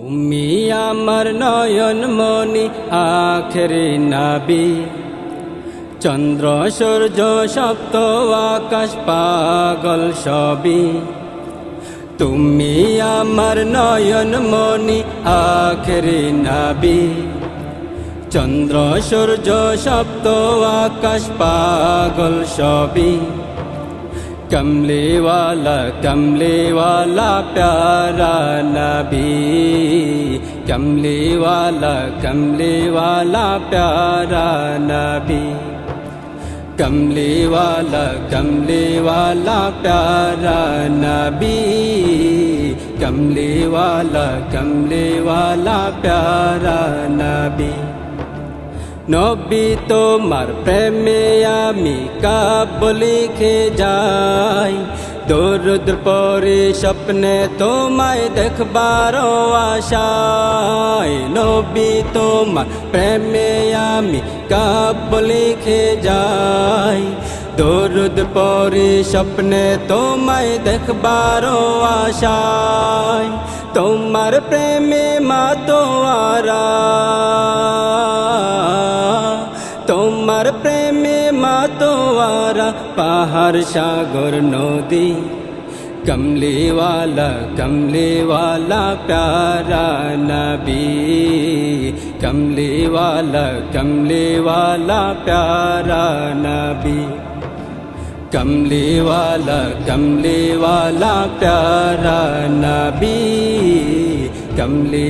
তুমি আমার নয়ন মনি আখেরি নবী, চন্দ্র সূর্য সপ্ত আকাশ পাগল সবই। তুমি আমার নয়ন মনি আখেরি নবী, চন্দ্র সূর্য সপ্ত আকাশ পাগল সবই। कमली वाला प्यारा नबी, कमली वाला प्यारा नबी, कमली वाला प्यारा नबी, कमली वाला प्यारा नबी। नबी तोमार प्रेमे आमी काव्य लिखे जाई, दरुद पढ़े स्वप्ने तोमाय देखबार आशाय। नबी तोमार प्रेमे आमी काव्य लिखे जाई, दरुद पढ़े स्वप्ने तोमाय देखबार आशाय। तोमार प्रेमे मातोआरा, तोमार प्रेमे मातोआरा पाहाड़ सागर नदी। कमली वाला प्यारा नबी, कमली वाला प्यारा नबी, कमली वाला प्यारा नबी, कमली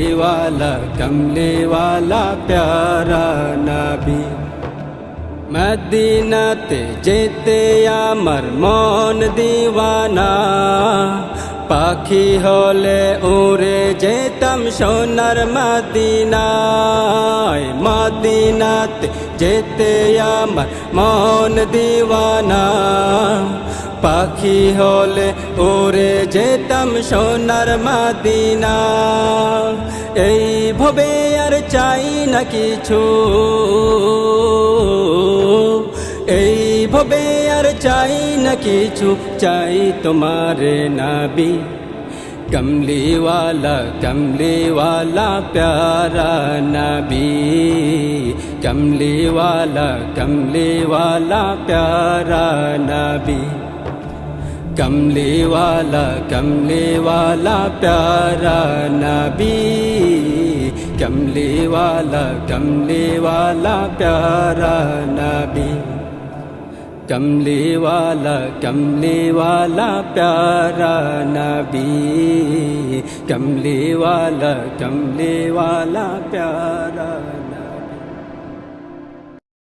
वाला प्यारा नबी। मदीनाते जेते आमार मन दीवाना, पाखी होले उड़े जेताम सोनार मदीनाय। मदीनाते जेते आमार मन दीवाना, पाखी होले उड़े जेताम सोनार मदीना। এই ভবে আর চাই না কিছু, এই ভবে আর চাই না কিছু, চাই তোমারে নবী। कमली वाला प्यारा नबी, कमली वाला प्यारा नबी, कमली वाला प्यारा नबी, कमली वाला प्यारा नबी, कमली वाला प्यारा नबी, कमली वाला प्यारा नबी।